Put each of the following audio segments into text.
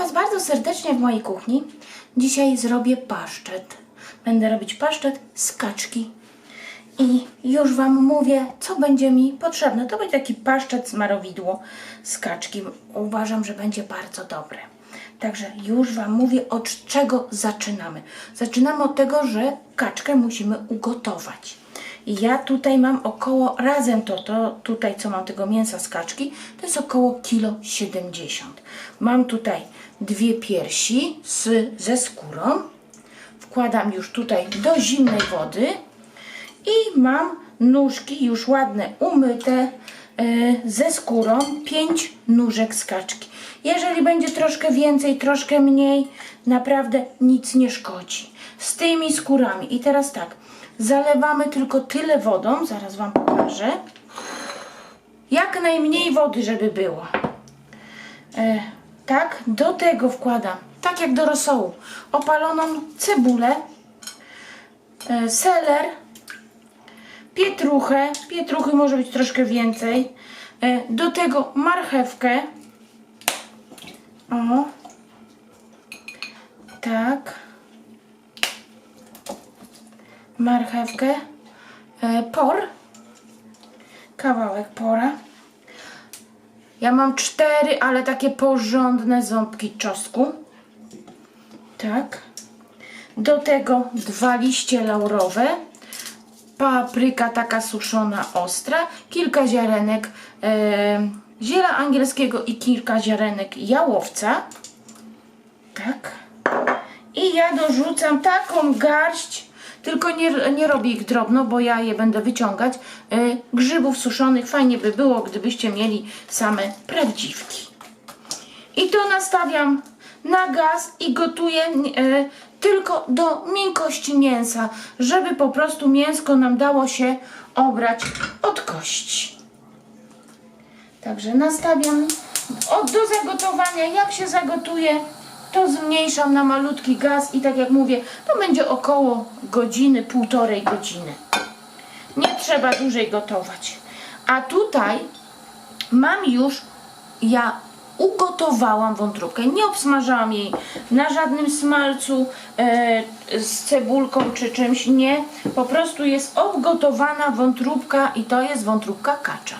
Was bardzo serdecznie w mojej kuchni. Dzisiaj zrobię paszczet. Będę robić paszczet z kaczki. I już Wam mówię, co będzie mi potrzebne. To będzie taki paszczet smarowidło z kaczki. Uważam, że będzie bardzo dobry. Także już Wam mówię, od czego zaczynamy. Zaczynamy od tego, że kaczkę musimy ugotować. I ja tutaj mam około, razem to tutaj co mam tego mięsa z kaczki, to jest około 1,70 kg. Mam tutaj dwie piersi ze skórą. Wkładam już tutaj do zimnej wody. I mam nóżki już ładne, umyte, ze skórą, 5 nóżek z kaczki. Jeżeli będzie troszkę więcej, troszkę mniej, naprawdę nic nie szkodzi. Z tymi skórami. I teraz tak, zalewamy tylko tyle wodą, zaraz Wam pokażę. Jak najmniej wody, żeby było. Tak, do tego wkładam, tak jak do rosołu, opaloną cebulę, seler, pietruchę, pietruchy może być troszkę więcej, do tego marchewkę, o, tak, marchewkę, por, kawałek pora. Ja mam 4, ale takie porządne ząbki czosnku, tak, do tego 2 liście laurowe, papryka taka suszona, ostra, kilka ziarenek ziela angielskiego i kilka ziarenek jałowca. Tak. I ja dorzucam taką garść, tylko nie robię ich drobno, bo ja je będę wyciągać, grzybów suszonych. Fajnie by było, gdybyście mieli same prawdziwki. I to nastawiam na gaz i gotuję tylko do miękkości mięsa, żeby po prostu mięsko nam dało się obrać od kości. Także nastawiam do zagotowania. Jak się zagotuje, to zmniejszam na malutki gaz i tak jak mówię, to będzie około godziny, 1,5 godziny. Nie trzeba dłużej gotować. A tutaj mam już, ja ugotowałam wątróbkę, nie obsmażałam jej na żadnym smalcu z cebulką czy czymś, nie, po prostu jest obgotowana wątróbka i to jest wątróbka kacza.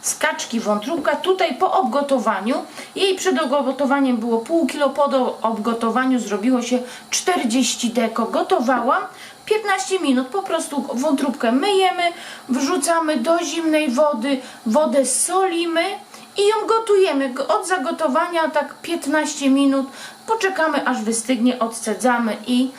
Z kaczki wątróbka, tutaj po obgotowaniu, jej przed obgotowaniem było pół kilo, po obgotowaniu zrobiło się 40 deko, gotowałam 15 minut, po prostu wątróbkę myjemy, wrzucamy do zimnej wody, wodę solimy i ją gotujemy. Od zagotowania tak 15 minut, poczekamy aż wystygnie, odcedzamy i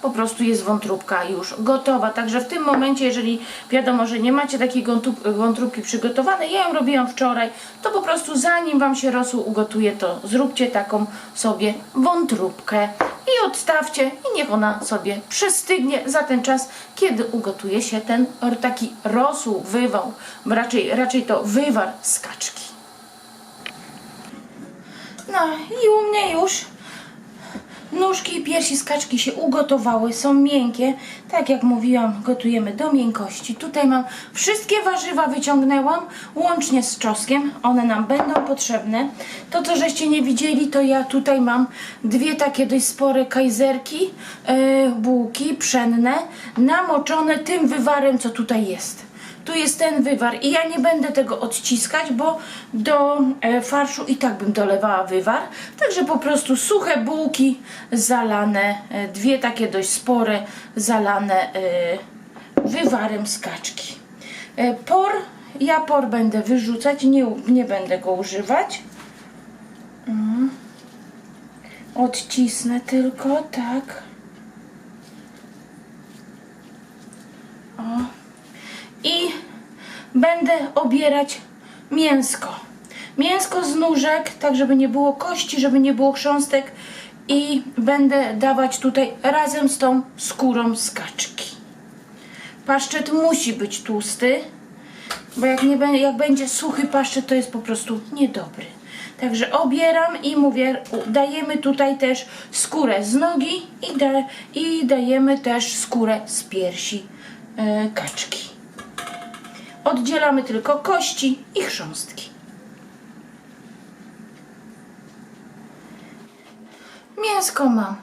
po prostu jest wątróbka już gotowa. Także w tym momencie, jeżeli wiadomo, że nie macie takiej wątróbki przygotowanej, ja ją robiłam wczoraj, to po prostu zanim Wam się rosół ugotuje, to zróbcie taką sobie wątróbkę i odstawcie i niech ona sobie przystygnie za ten czas, kiedy ugotuje się ten taki rosół, wywał, raczej to wywar z kaczki. No i u mnie już nóżki i piersi z kaczki się ugotowały, są miękkie. Tak jak mówiłam, gotujemy do miękkości. Tutaj mam wszystkie warzywa, wyciągnęłam, łącznie z czosnkiem. One nam będą potrzebne. To, co żeście nie widzieli, to ja tutaj mam dwie takie dość spore kajzerki, bułki pszenne, namoczone tym wywarem, co tutaj jest. Tu jest ten wywar i ja nie będę tego odciskać, bo do farszu i tak bym dolewała wywar. Także po prostu suche bułki zalane, dwie takie dość spore, zalane wywarem z kaczki. Por będę wyrzucać, nie będę go używać. Odcisnę tylko, tak. O. I będę obierać mięsko. Mięsko z nóżek, tak żeby nie było kości, żeby nie było chrząstek. I będę dawać tutaj razem z tą skórą z kaczki. Paszczet musi być tłusty, bo jak będzie suchy paszczet, to jest po prostu niedobry. Także obieram i mówię, dajemy tutaj też skórę z nogi i dajemy też skórę z piersi kaczki. Oddzielamy tylko kości i chrząstki. wszystko mam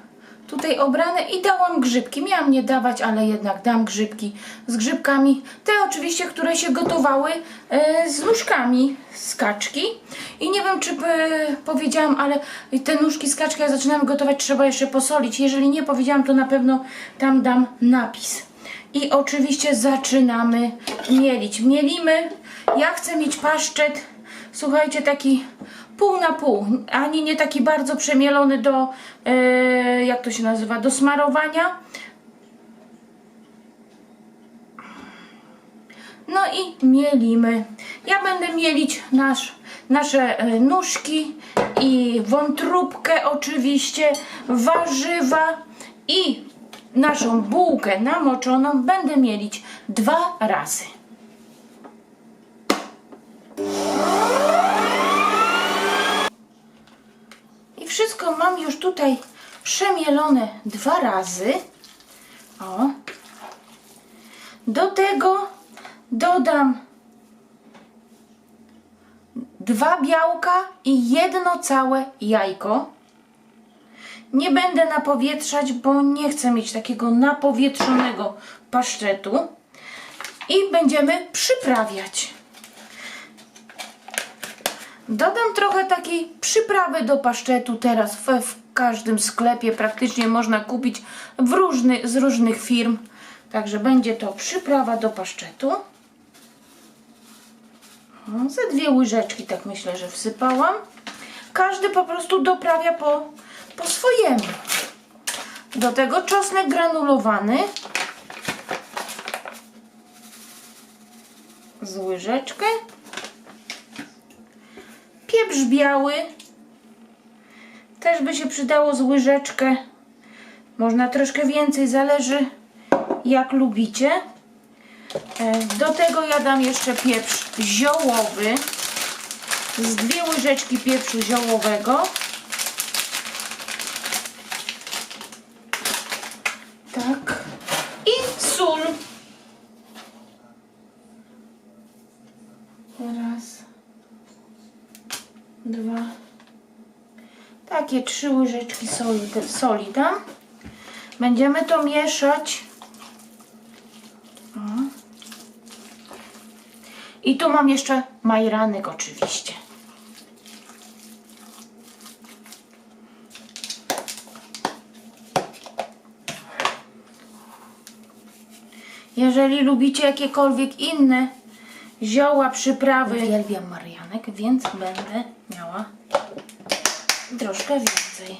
tutaj obrane i dałam grzybki. Miałam nie dawać, ale jednak dam grzybki z grzybkami. Te oczywiście, które się gotowały z nóżkami z kaczki. I nie wiem, czy powiedziałam, ale te nóżki z kaczki, jak zaczynamy gotować, trzeba jeszcze posolić. Jeżeli nie powiedziałam, to na pewno tam dam napis. I oczywiście zaczynamy mielić. Mielimy. Ja chcę mieć paszczet, słuchajcie, taki pół na pół, ani nie taki bardzo przemielony do, jak to się nazywa, do smarowania. No i mielimy. Ja będę mielić nasze nóżki i wątróbkę oczywiście, warzywa i naszą bułkę namoczoną będę mielić 2 razy. I wszystko mam już tutaj przemielone 2 razy. O. Do tego dodam 2 białka i 1 całe jajko. Nie będę napowietrzać, bo nie chcę mieć takiego napowietrzonego paszczetu. I będziemy przyprawiać. Dodam trochę takiej przyprawy do paszczetu. Teraz w każdym sklepie praktycznie można kupić z różnych firm. Także będzie to przyprawa do paszczetu. Ze 2 łyżeczki, tak myślę, że wsypałam. Każdy po prostu doprawia po swojemu. Do tego czosnek granulowany. Z łyżeczkę. Pieprz biały. Też by się przydało z łyżeczkę. Można troszkę więcej, zależy jak lubicie. Do tego ja dam jeszcze pieprz ziołowy. Z 2 łyżeczki pieprzu ziołowego. Tak. I sól. Raz. 2. Takie 3 łyżeczki soli dam. Będziemy to mieszać. O. I tu mam jeszcze majeranek oczywiście. Jeżeli lubicie jakiekolwiek inne zioła, przyprawy, uwielbiam marianek, więc będę miała troszkę więcej.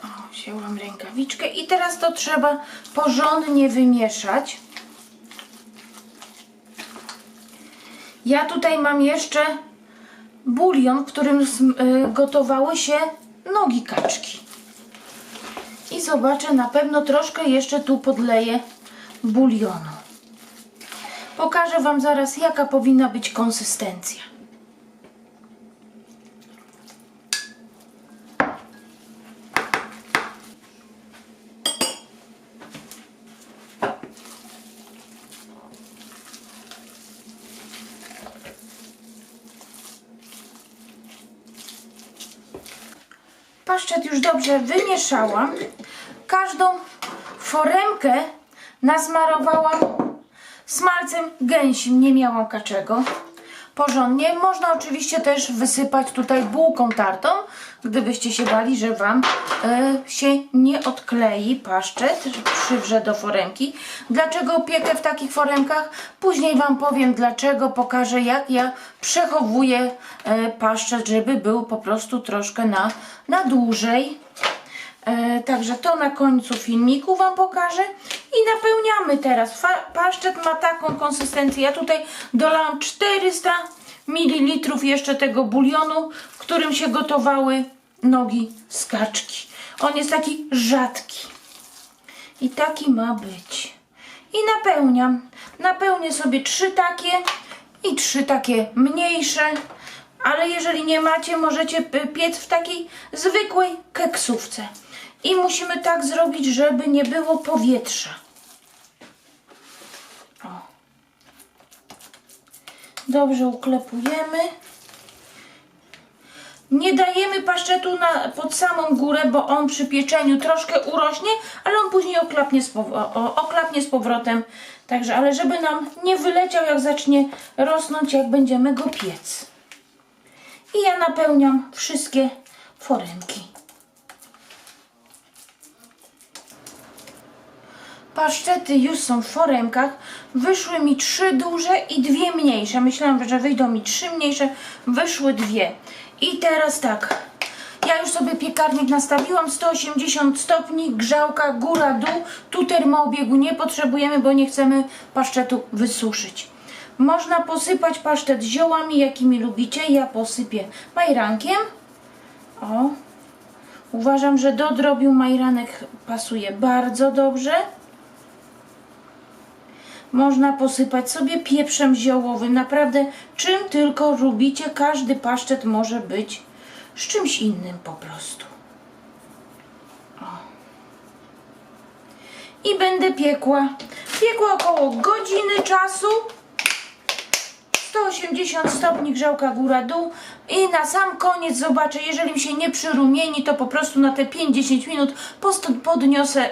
O, wzięłam rękawiczkę i teraz to trzeba porządnie wymieszać. Ja tutaj mam jeszcze bulion, w którym gotowały się nogi kaczki. I zobaczę, na pewno troszkę jeszcze tu podleję bulionu. Pokażę Wam zaraz, jaka powinna być konsystencja. Paszczet już dobrze wymieszałam. Każdą foremkę nasmarowałam smalcem gęsim, nie miałam kaczego. Porządnie. Można oczywiście też wysypać tutaj bułką tartą, gdybyście się bali, że Wam się nie odklei paszczet, przywrze do foremki. Dlaczego piekę w takich foremkach? Później Wam powiem dlaczego, pokażę jak ja przechowuję paszczet, żeby był po prostu troszkę na dłużej. Także to na końcu filmiku Wam pokażę. I napełniamy teraz. Paszczet ma taką konsystencję. Ja tutaj dolałam 400 ml jeszcze tego bulionu, w którym się gotowały nogi z kaczki. On jest taki rzadki. I taki ma być. I napełniam. Napełnię sobie 3 takie i 3 takie mniejsze. Ale jeżeli nie macie, możecie piec w takiej zwykłej keksówce. I musimy tak zrobić, żeby nie było powietrza. O. Dobrze uklepujemy. Nie dajemy paszczetu pod samą górę, bo on przy pieczeniu troszkę urośnie, ale on później oklapnie z powrotem. Także, ale żeby nam nie wyleciał, jak zacznie rosnąć, jak będziemy go piec. I ja napełniam wszystkie foremki. Paszczety już są w foremkach. Wyszły mi 3 duże i 2 mniejsze. Myślałam, że wyjdą mi 3 mniejsze. Wyszły 2. I teraz tak. Ja już sobie piekarnik nastawiłam. 180 stopni, grzałka, góra, dół. Tu termoobiegu nie potrzebujemy, bo nie chcemy paszczetu wysuszyć. Można posypać pasztet ziołami, jakimi lubicie. Ja posypię majrankiem. O. Uważam, że do drobiu majranek pasuje bardzo dobrze. Można posypać sobie pieprzem ziołowym. Naprawdę czym tylko lubicie. Każdy paszczet może być z czymś innym po prostu. O. I będę piekła. Piekła około godziny czasu. 180 stopni, grzałka góra-dół. I na sam koniec zobaczę, jeżeli mi się nie przyrumieni, to po prostu na te 5-10 minut podniosę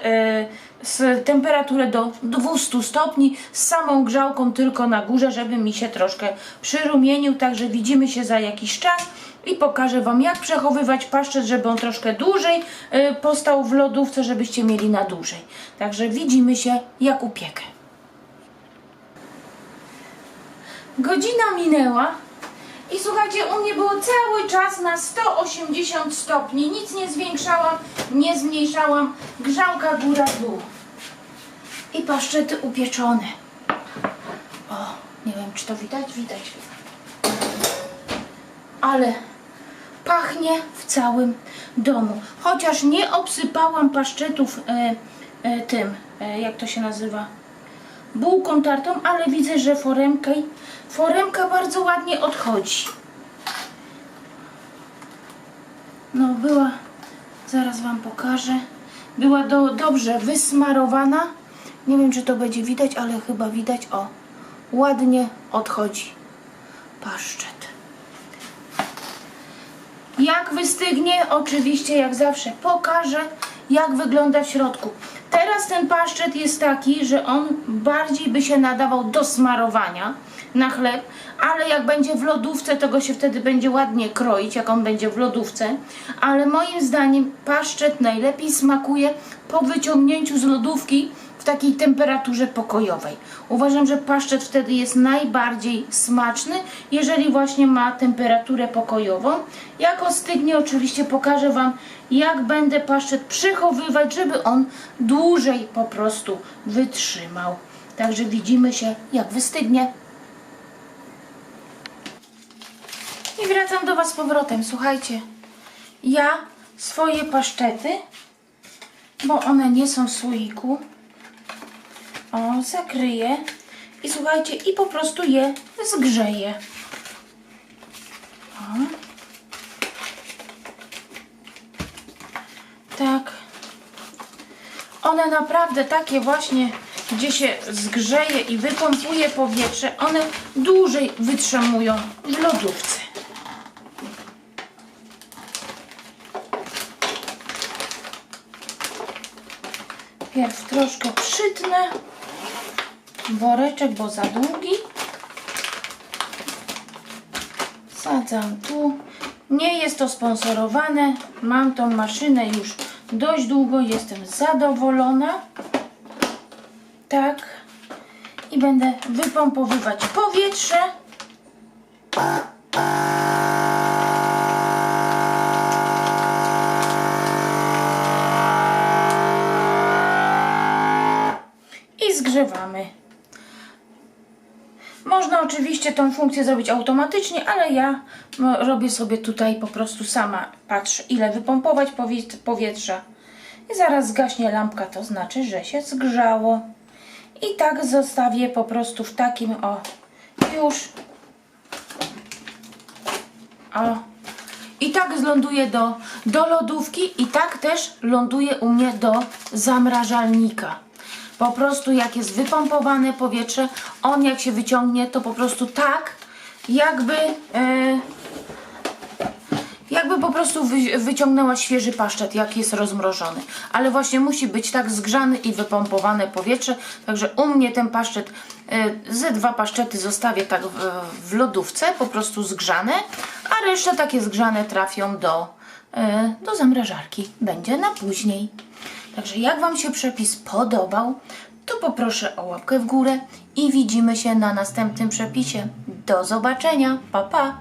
temperaturę do 200 stopni z samą grzałką tylko na górze, żeby mi się troszkę przyrumienił. Także widzimy się za jakiś czas i pokażę Wam, jak przechowywać paszczet, żeby on troszkę dłużej postał w lodówce, żebyście mieli na dłużej. Także widzimy się, jak upiekę. Godzina minęła i słuchajcie, u mnie było cały czas na 180 stopni. Nic nie zwiększałam, nie zmniejszałam. Grzałka góra-dół. I paszczety upieczone. O, nie wiem, czy to widać? Widać. Ale pachnie w całym domu. Chociaż nie obsypałam paszczetów jak to się nazywa? Bułką tartą, ale widzę, że foremka bardzo ładnie odchodzi. No była, zaraz Wam pokażę, była dobrze wysmarowana. Nie wiem, czy to będzie widać, ale chyba widać. O, ładnie odchodzi paszczet. Jak wystygnie, oczywiście jak zawsze pokażę, jak wygląda w środku. Teraz ten paszczet jest taki, że on bardziej by się nadawał do smarowania na chleb, ale jak będzie w lodówce, to go się wtedy będzie ładnie kroić, jak on będzie w lodówce. Ale moim zdaniem paszczet najlepiej smakuje po wyciągnięciu z lodówki w takiej temperaturze pokojowej. Uważam, że paszczet wtedy jest najbardziej smaczny, jeżeli właśnie ma temperaturę pokojową. Jak ostygnie, oczywiście pokażę Wam, jak będę paszczet przechowywać, żeby on dłużej po prostu wytrzymał. Także widzimy się, jak wystygnie. I wracam do Was z powrotem. Słuchajcie, ja swoje paszczety, bo one nie są w słoiku, zakryję i słuchajcie, i po prostu je zgrzeję. Tak. One naprawdę takie właśnie, gdzie się zgrzeje i wypompuje powietrze, one dłużej wytrzymują w lodówce. Pierw troszkę przytnę woreczek, bo za długi. Wsadzam tu. Nie jest to sponsorowane. Mam tą maszynę już dość długo. Jestem zadowolona. Tak. I będę wypompowywać powietrze. I zgrzewamy. Można oczywiście tą funkcję zrobić automatycznie, ale ja robię sobie tutaj po prostu sama. Patrzę, ile wypompować powietrza. I zaraz zgaśnie lampka, to znaczy, że się zgrzało. I tak zostawię po prostu w takim już. I tak zląduje do lodówki i tak też ląduje u mnie do zamrażalnika. Po prostu jak jest wypompowane powietrze, on jak się wyciągnie, to po prostu tak, jakby jakby po prostu wyciągnęła świeży paszczet, jak jest rozmrożony. Ale właśnie musi być tak zgrzany i wypompowane powietrze. Także u mnie ten paszczet, ze 2 paszczety zostawię tak w lodówce, po prostu zgrzane, a resztę takie zgrzane trafią do zamrażarki. Będzie na później. Także jak Wam się przepis podobał, to poproszę o łapkę w górę i widzimy się na następnym przepisie. Do zobaczenia. Pa, pa!